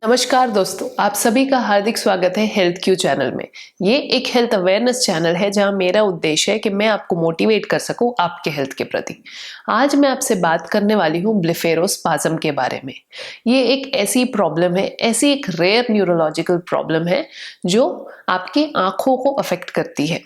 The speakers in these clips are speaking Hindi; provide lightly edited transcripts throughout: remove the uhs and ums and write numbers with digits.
नमस्कार दोस्तों, आप सभी का हार्दिक स्वागत है हेल्थ क्यू चैनल में। ये एक हेल्थ अवेयरनेस चैनल है जहां मेरा उद्देश्य है कि मैं आपको मोटिवेट कर सकूं आपके हेल्थ के प्रति। आज मैं आपसे बात करने वाली हूं ब्लेफेरोस्पाज्म के बारे में। ये एक ऐसी प्रॉब्लम है, ऐसी एक रेयर न्यूरोलॉजिकल प्रॉब्लम है जो आपकी आंखों को अफेक्ट करती है।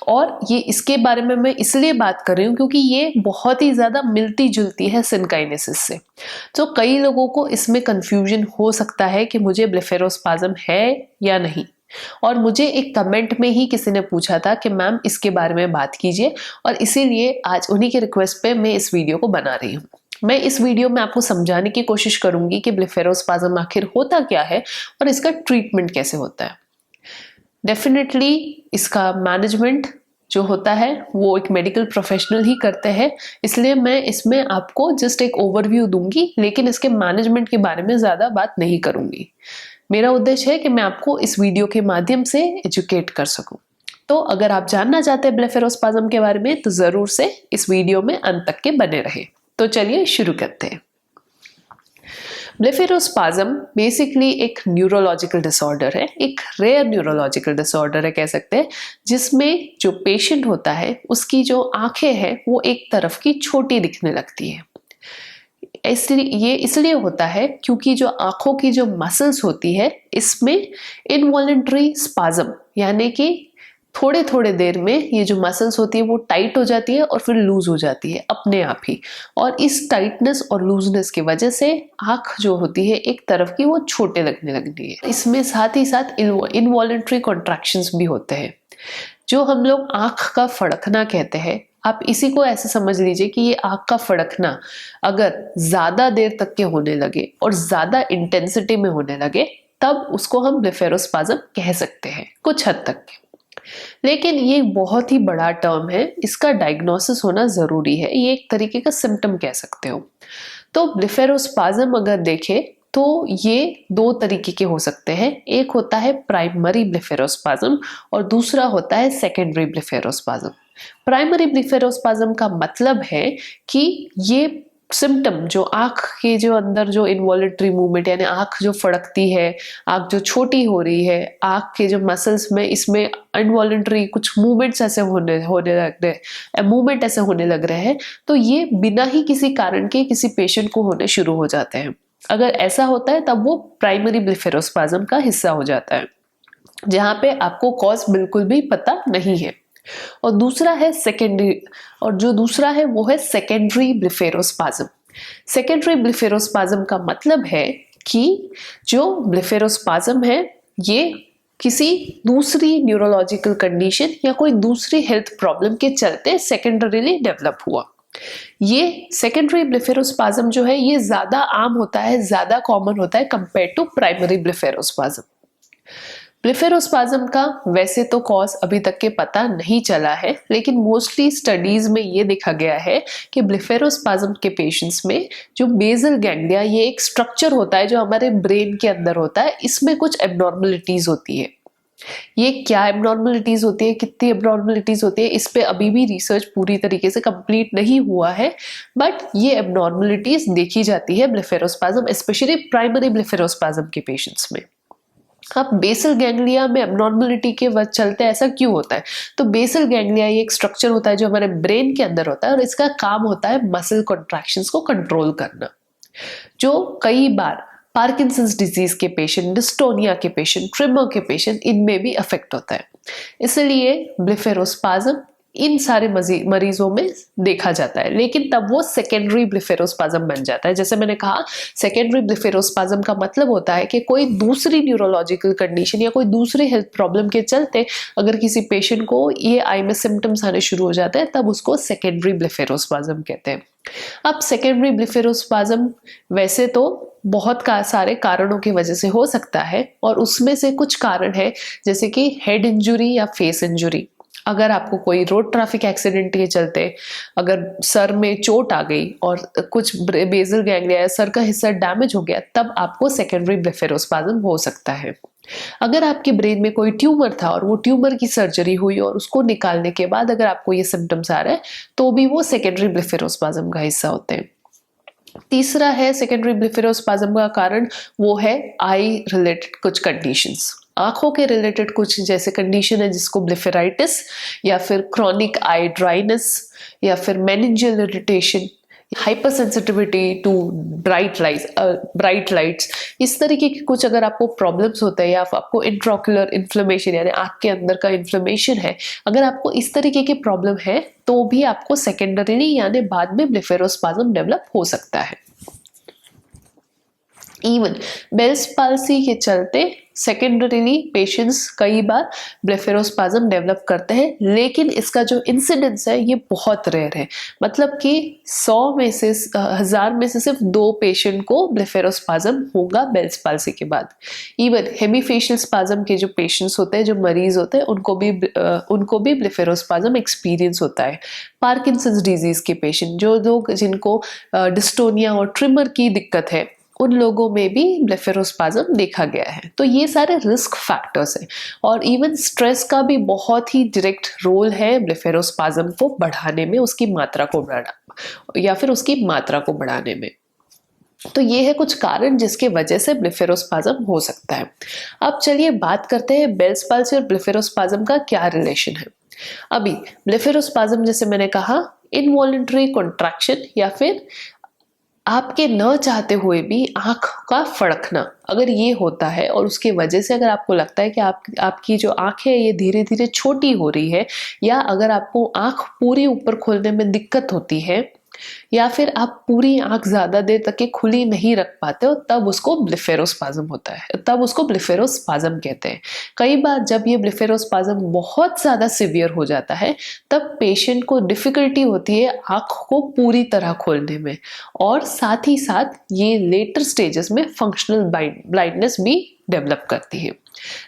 और ये इसके बारे में मैं इसलिए बात कर रही हूँ क्योंकि ये बहुत ही ज्यादा मिलती जुलती है सिनकाइनेसिस से। तो कई लोगों को इसमें कंफ्यूजन हो सकता है कि मुझे ब्लेफेरोस्पाज्म है या नहीं। और मुझे एक कमेंट में ही किसी ने पूछा था कि मैम इसके बारे में बात कीजिए, और इसीलिए आज उन्हीं के रिक्वेस्ट पे मैं इस वीडियो को बना रही हूँ। मैं इस वीडियो में आपको समझाने की कोशिश करूंगी कि ब्लेफेरोस्पाज्म आखिर होता क्या है और इसका ट्रीटमेंट कैसे होता है। डेफिनेटली इसका मैनेजमेंट जो होता है वो एक मेडिकल प्रोफेशनल ही करते हैं, इसलिए मैं इसमें आपको जस्ट एक ओवरव्यू दूंगी, लेकिन इसके मैनेजमेंट के बारे में ज़्यादा बात नहीं करूंगी। मेरा उद्देश्य है कि मैं आपको इस वीडियो के माध्यम से एजुकेट कर सकूं। तो अगर आप जानना चाहते हैं ब्लेफेरोस्पाज्म के बारे में तो ज़रूर से इस वीडियो में अंत तक के बने रहें। तो चलिए शुरू करते हैं। ब्लेफेरोस्पाज्म बेसिकली एक न्यूरोलॉजिकल डिसऑर्डर है, एक रेयर न्यूरोलॉजिकल डिसऑर्डर है कह सकते हैं, जिसमें जो पेशेंट होता है उसकी जो आंखें हैं वो एक तरफ की छोटी दिखने लगती है। ये इसलिए होता है क्योंकि जो आंखों की जो मसल्स होती है इसमें इनवॉलेंटरी स्पाज्म, यानी कि थोड़े थोड़े देर में ये जो मसल्स होती है वो टाइट हो जाती है और फिर लूज हो जाती है अपने आप ही। और इस टाइटनेस और लूजनेस की वजह से आंख जो होती है एक तरफ की वो छोटे लगने लगती है। इसमें साथ ही साथ इनवॉलेंटरी कॉन्ट्रैक्शंस भी होते हैं, जो हम लोग आंख का फड़कना कहते हैं। आप इसी को ऐसे समझ लीजिए कि ये आंख का फड़कना अगर ज्यादा देर तक के होने लगे और ज्यादा इंटेंसिटी में होने लगे तब उसको हम ब्लेफेरोस्पाज्म कह सकते हैं कुछ हद तक। लेकिन ये बहुत ही बड़ा टर्म है, इसका डायग्नोसिस होना जरूरी है, ये एक तरीके का सिम्टम कह सकते हो। तो ब्लेफेरोस्पाज्म अगर देखें तो ये दो तरीके के हो सकते हैं। एक होता है प्राइमरी ब्लेफेरोस्पाज्म और दूसरा होता है सेकेंडरी ब्लेफेरोस्पाज्म। प्राइमरी ब्लेफेरोस्पाज्म का मतलब है कि ये सिम्टम जो आंख के जो अंदर जो इनवॉलेंटरी मूवमेंट, यानी आंख जो फड़कती है, आंख जो छोटी हो रही है, आंख के जो मसल्स में इसमें इनवॉलेंटरी कुछ मूवमेंट्स ऐसे होने लग रहे हैं, मूवमेंट ऐसे होने लग रहे हैं, तो ये बिना ही किसी कारण के किसी पेशेंट को होने शुरू हो जाते हैं। अगर ऐसा होता है तब वो प्राइमरी ब्लेफेरोस्पाज्म का हिस्सा हो जाता है, जहां पे आपको कॉज बिल्कुल भी पता नहीं है। और दूसरा है सेकेंडरी, और जो दूसरा है वो है सेकेंडरी ब्लेफेरोस्पाज्म। सेकेंडरी ब्लेफेरोस्पाज्म का मतलब है कि जो ब्लेफेरोस्पाज्म है ये किसी दूसरी न्यूरोलॉजिकल कंडीशन या कोई दूसरी हेल्थ प्रॉब्लम के चलते सेकेंडरीली डेवलप हुआ। ये सेकेंडरी ब्लेफेरोस्पाज्म जो है ये ज्यादा आम होता है, ज्यादा कॉमन होता है compare to primary blepharospasm. Blepharospasm का वैसे तो कॉज अभी तक के पता नहीं चला है, लेकिन मोस्टली स्टडीज में ये देखा गया है कि ब्लेफेरोस्पाज्म के पेशेंट्स में जो बेसल गैंग्लिया, ये एक स्ट्रक्चर होता है जो हमारे ब्रेन के अंदर होता है, इसमें कुछ एबनॉर्मलिटीज होती है। ये क्या एबनॉर्मलिटीज होती है, कितनी एबनॉर्मलिटीज होती है, इस पे अभी भी रिसर्च पूरी तरीके से कंप्लीट नहीं हुआ है, बट ये एबनॉर्मलिटीज देखी जाती है ब्लेफेरोस्पाज्म, स्पेशली प्राइमरी ब्लेफेरोस्पाज्म के पेशेंट्स में। अब बेसल गैंग्लिया में एबनॉर्मलिटी के वजह चलते ऐसा क्यों होता है? तो बेसल गैंग्लिया ये एक स्ट्रक्चर होता है जो हमारे ब्रेन के अंदर होता है और इसका काम होता है मसल कॉन्ट्रैक्शंस को कंट्रोल करना, जो कई बार पार्किंसंस डिजीज के पेशेंट, डिस्टोनिया के पेशेंट, ट्रिमर के पेशेंट, इनमें भी अफेक्ट होता है। इसलिए ब्लेफेरोस्पाज्म इन सारे मरीजों में देखा जाता है, लेकिन तब वो सेकेंडरी ब्लेफेरोस्पाज्म बन जाता है। जैसे मैंने कहा, सेकेंडरी ब्लेफेरोस्पाज्म का मतलब होता है कि कोई दूसरी न्यूरोलॉजिकल कंडीशन या कोई दूसरी हेल्थ प्रॉब्लम के चलते अगर किसी पेशेंट को ये आई में सिम्टम्स आने शुरू हो जाते हैं तब उसको सेकेंडरी ब्लेफेरोस्पाज्म कहते हैं। अब सेकेंडरी ब्लेफेरोस्पाज्म वैसे तो बहुत सारे कारणों की वजह से हो सकता है, और उसमें से कुछ कारण है जैसे कि हेड इंजुरी या फेस इंजुरी। अगर आपको कोई रोड ट्रैफिक एक्सीडेंट के चलते अगर सर में चोट आ गई और कुछ बेसल गैंग्लिया सर का हिस्सा डैमेज हो गया, तब आपको सेकेंडरी ब्लेफेरोस्पाज्म हो सकता है। अगर आपके ब्रेन में कोई ट्यूमर था और वो ट्यूमर की सर्जरी हुई और उसको निकालने के बाद अगर आपको ये सिम्टम्स आ रहे हैं तो भी वो सेकेंडरी ब्लेफेरोस्पाज्म का हिस्सा होते हैं। तीसरा है सेकेंडरी ब्लेफेरोस्पाज्म का कारण, वो है आई रिलेटेड कुछ कंडीशंस, आंखों के रिलेटेड कुछ जैसे कंडीशन है जिसको ब्लेफेराइटिस या फिर क्रॉनिक आई ड्राइनेस या फिर meningeal irritation, hyper sensitivity to bright lights, इस तरीके की कुछ अगर आपको प्रॉब्लम्स होते हैं या आपको इंट्राओक्युलर इन्फ्लेमेशन यानी आंख के अंदर का इन्फ्लेमेशन है, अगर आपको इस तरीके की प्रॉब्लम है तो भी आपको सेकेंडरीली यानी बाद में ब्लेफेरोस्पाज्म डेवलप हो सकता है। इवन बेल्स पाल्सी के चलते सेकेंडरीली पेशेंट्स कई बार ब्लेफेरोस्पाज्म डेवलप करते हैं, लेकिन इसका जो इंसिडेंस है ये बहुत रेयर है, मतलब कि 100 में से 1000 में से सिर्फ 2 पेशेंट को ब्लेफेरोस्पाज्म होगा बेल्स पाल्सी के बाद। इवन हेमीफेशियल स्पाज्म के जो पेशेंट्स होते हैं, जो मरीज होते हैं, उनको भी ब्लेफेरोस्पाज्म एक्सपीरियंस होता है। पार्किंसंस डिजीज के पेशेंट, जो लोग जिनको डिस्टोनिया और ट्रिमर की दिक्कत है, उन लोगों में भी ब्लेफेरोस्पाज्म देखा गया है। तो ये सारे रिस्क फैक्टर्स हैं, और इवन स्ट्रेस का भी बहुत ही डायरेक्ट रोल है ब्लेफेरोस्पाज्म को बढ़ाने में, उसकी मात्रा को बढ़ाना या फिर उसकी मात्रा को बढ़ाने में। तो ये है कुछ कारण जिसके वजह से ब्लेफेरोस्पाज्म हो सकता है। अब चलिए बात करते हैं बेल्स पाल्सी और ब्लेफेरोस्पाज्म का क्या रिलेशन है। अभी ब्लेफेरोस्पाज्म, जैसे मैंने कहा, इनवॉलंटरी कॉन्ट्रैक्शन या फिर आपके न चाहते हुए भी आंख का फड़कना अगर ये होता है, और उसकी वजह से अगर आपको लगता है कि आपकी जो आंख है ये धीरे धीरे छोटी हो रही है, या अगर आपको आंख पूरी ऊपर खोलने में दिक्कत होती है, या फिर आप पूरी आंख ज्यादा देर तक के खुली नहीं रख पाते हो, तब उसको ब्लेफेरोस्पाज्म होता है, तब उसको ब्लेफेरोस्पाज्म कहते हैं। कई बार जब ये ब्लेफेरोस्पाज्म बहुत ज्यादा सिवियर हो जाता है, तब पेशेंट को डिफिकल्टी होती है आंख को पूरी तरह खोलने में, और साथ ही साथ ये लेटर स्टेजेस में फंक्शनल ब्लाइंडनेस भी डेवलप करती है।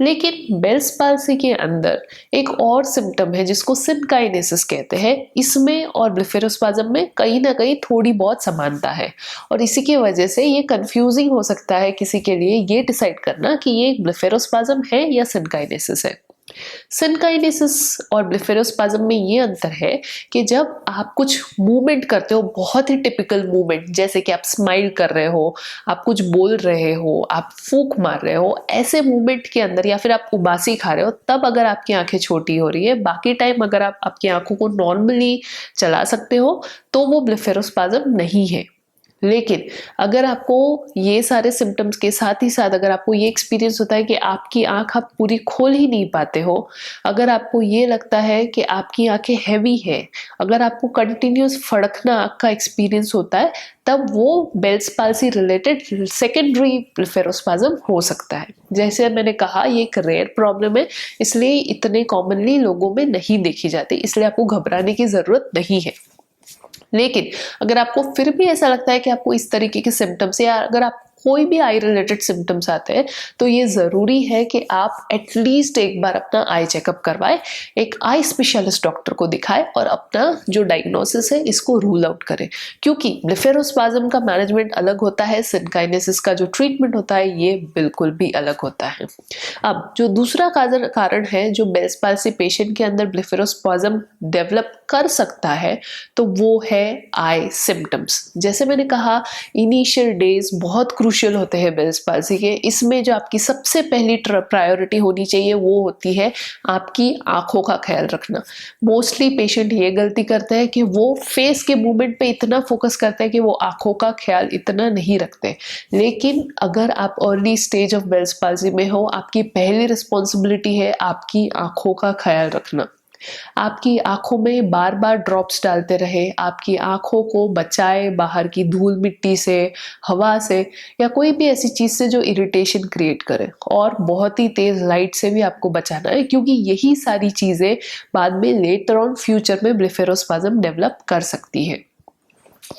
लेकिन बेल्स पाल्सी के अंदर एक और सिम्टम है जिसको सिनकाइनेसिस कहते हैं। इसमें और ब्लेफेरोस्पाज्म में कहीं ना कहीं थोड़ी बहुत समानता है, और इसी की वजह से ये कंफ्यूजिंग हो सकता है किसी के लिए ये डिसाइड करना कि ये ब्लेफेरोस्पाज्म है या सिनकाइनेसिस है। सिनकाइनेसिस और ब्लेफेरोस्पाज्म में ये अंतर है कि जब आप कुछ मूवमेंट करते हो, बहुत ही टिपिकल मूवमेंट, जैसे कि आप स्माइल कर रहे हो, आप कुछ बोल रहे हो, आप फूंक मार रहे हो, ऐसे मूवमेंट के अंदर, या फिर आप उबासी खा रहे हो, तब अगर आपकी आंखें छोटी हो रही है, बाकी टाइम अगर आप आपकी आंखों को नॉर्मली चला सकते हो, तो वो ब्लेफेरोस्पाज्म नहीं है। लेकिन अगर आपको ये सारे सिम्टम्स के साथ ही साथ अगर आपको ये एक्सपीरियंस होता है कि आपकी आंख आप पूरी खोल ही नहीं पाते हो, अगर आपको ये लगता है कि आपकी आंखें हैवी है, अगर आपको कंटिन्यूस फड़कना आंख का एक्सपीरियंस होता है, तब वो Bell's palsy related secondary blepharospasm हो सकता है। जैसे मैंने कहा, ये एक रेयर प्रॉब्लम है, इसलिए इतने कॉमनली लोगों में नहीं देखी जाती, इसलिए आपको घबराने की जरूरत नहीं है। लेकिन अगर आपको फिर भी ऐसा लगता है कि आपको इस तरीके के सिम्टम्स, या अगर आप कोई भी आई रिलेटेड सिम्टम्स आते हैं, तो ये जरूरी है कि आप एटलीस्ट एक बार अपना आई चेकअप करवाएं, एक आई स्पेशलिस्ट डॉक्टर को दिखाएं और अपना जो डायग्नोसिस है इसको रूल आउट करें। क्योंकि ब्लेफेरोस्पाज्म का मैनेजमेंट अलग होता है, सिनकाइनेसिस का जो ट्रीटमेंट होता है ये बिल्कुल भी अलग होता है। अब जो दूसरा कारण है जो बेल्स पाल्सी पेशेंट के अंदर ब्लेफेरोस्पाज्म डेवलप कर सकता है, तो वो है आई सिम्टम्स। जैसे मैंने कहा, इनिशियल डेज बहुत क्रूशियल होते हैं बेल्स पाल्सी के। इसमें जो आपकी सबसे पहली प्रायोरिटी होनी चाहिए वो होती है आपकी आंखों का ख्याल रखना। मोस्टली पेशेंट ये गलती करते हैं कि वो फेस के मूवमेंट पे इतना फोकस करते हैं कि वो आंखों का ख्याल इतना नहीं रखते। लेकिन अगर आप early stage of Bell's palsy में हो, आपकी पहली रिस्पॉन्सिबिलिटी है आपकी आंखों का ख्याल रखना। आपकी आंखों में बार बार ड्रॉप्स डालते रहे, आपकी आंखों को बचाए बाहर की धूल मिट्टी से, हवा से, या कोई भी ऐसी चीज से जो इरिटेशन क्रिएट करे, और बहुत ही तेज लाइट से भी आपको बचाना है, क्योंकि यही सारी चीजें बाद में लेटर ऑन फ्यूचर में ब्लेफेरोस्पाज्म डेवलप कर सकती है।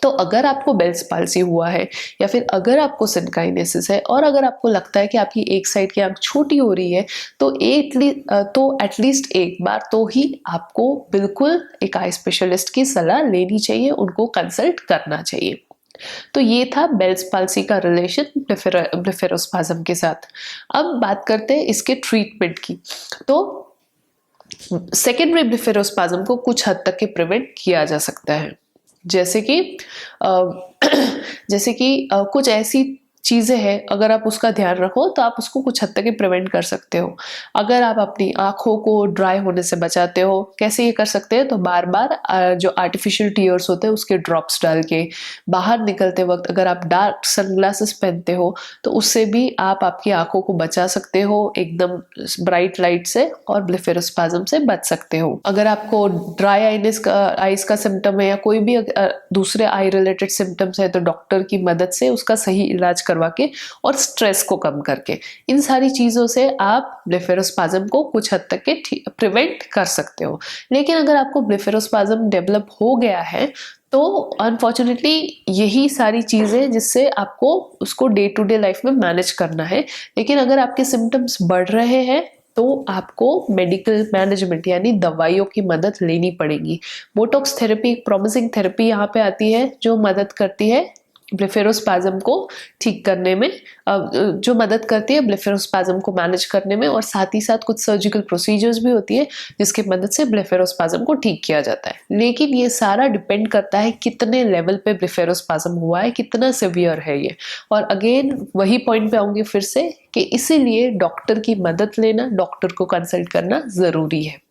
तो अगर आपको बेल्स पाल्सी हुआ है, या फिर अगर आपको सिनकाइनेसिस है, और अगर आपको लगता है कि आपकी एक साइड की आंख छोटी हो रही है, तो एटलीस्ट एक बार तो ही आपको बिल्कुल एक आई स्पेशलिस्ट की सलाह लेनी चाहिए, उनको कंसल्ट करना चाहिए। तो ये था बेल्स पाल्सी का रिलेशन ब्लेफेरोस्पाज्म के साथ। अब बात करते हैं इसके ट्रीटमेंट की। तो सेकेंडरी ब्लेफेरोस्पाज्म को कुछ हद तक के प्रिवेंट किया जा सकता है। जैसे कि कुछ ऐसी चीज़ें हैं, अगर आप उसका ध्यान रखो तो आप उसको कुछ हद तक प्रिवेंट कर सकते हो। अगर आप अपनी आँखों को ड्राई होने से बचाते हो, कैसे ये कर सकते हैं, तो बार बार जो आर्टिफिशियल टीयर्स होते हैं उसके ड्रॉप्स डाल के, बाहर निकलते वक्त अगर आप डार्क सनग्लासेस पहनते हो तो उससे भी आप आपकी आँखों को बचा सकते हो एकदम ब्राइट लाइट से, और ब्लेफेरोस्पाज्म से बच सकते हो। अगर आपको ड्राई आइज का सिम्टम है या कोई भी दूसरे आई रिलेटेड सिम्टम्स है तो डॉक्टर की मदद से उसका सही इलाज करवा के और स्ट्रेस को कम करके, इन सारी चीजों से आप ब्लेफेरोस्पाज्म को कुछ हद तक के प्रिवेंट कर सकते हो। लेकिन अगर आपको ब्लेफेरोस्पाज्म डेवलप हो गया है तो अनफॉर्चुनेटली यही सारी चीजें जिससे आपको उसको डे टू डे लाइफ में मैनेज करना है। लेकिन अगर आपके सिम्टम्स बढ़ रहे हैं तो आपको मेडिकल मैनेजमेंट यानी दवाइयों की मदद लेनी पड़ेगी। बोटॉक्स थेरेपी एक प्रॉमिसिंग थेरेपी यहाँ पे आती है जो मदद करती है ब्लेफेरोस्पाज्म को ठीक करने में, जो मदद करती है ब्लेफेरोस्पाज्म को मैनेज करने में, और साथ ही साथ कुछ सर्जिकल प्रोसीजर्स भी होती है जिसकी मदद से ब्लेफेरोस्पाज्म को ठीक किया जाता है। लेकिन ये सारा डिपेंड करता है कितने लेवल पे ब्लेफेरोस्पाज्म हुआ है, कितना सिवियर है ये। और अगेन वही पॉइंट पे आऊंगी फिर से कि इसीलिए डॉक्टर की मदद लेना, डॉक्टर को कंसल्ट करना जरूरी है।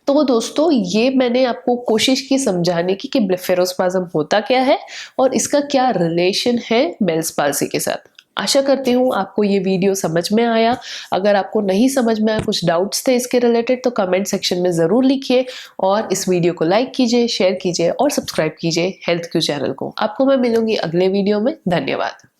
तो दोस्तों ये मैंने आपको कोशिश की समझाने की कि ब्लेफेरोस्पाज्म होता क्या है और इसका क्या रिलेशन है बेल्स पाल्सी के साथ। आशा करती हूँ आपको ये वीडियो समझ में आया। अगर आपको नहीं समझ में आया, कुछ डाउट्स थे इसके रिलेटेड, तो कमेंट सेक्शन में ज़रूर लिखिए और इस वीडियो को लाइक कीजिए, शेयर कीजिए और सब्सक्राइब कीजिए हेल्थ क्यू चैनल को। आपको मैं मिलूंगी अगले वीडियो में। धन्यवाद।